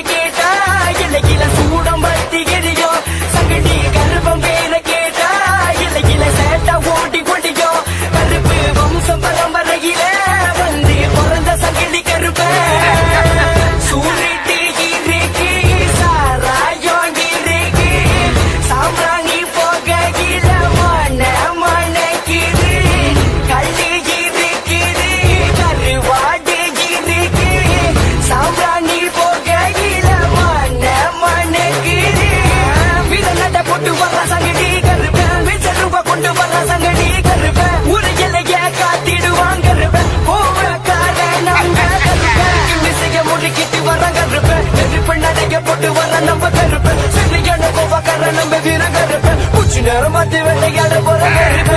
கேட்டா இலகில சூடம் பத்தி எரியும் சங்கடி கருப்பம் பேர கேட்டா இலகில சேட்டா ஓட்டி கொடியும் கருப்பு வம்சம் பரம்பரையில வந்து பிறந்த சங்கடி கருப்ப சூரிட்டு இருக்கு சாராயம் இருக்கு சாம்பிராணி போகையில மணக்கிது கள்ளி இருக்குது கருவாடு இருக்கு சாம்பிராணி போகையில மணக்குது விதநட போட்டு வர்ற சங்கடி கருப்ப விசருவ கொண்டு வர்ற சங்கடி கருப்ப ஒரு இலைய காத்திடுவாங்க கருப்ப கோவக்காரன் மிசைய முறுக்கிட்டு வர கருப்ப நெருப்பு நடைய போட்டு வர நம்ம கருப்ப சரியான கோவக்காரன் நம்ம வீர கருப்ப உச்சி நேரம் மாத்தி வெள்ளையாட போற கருப்ப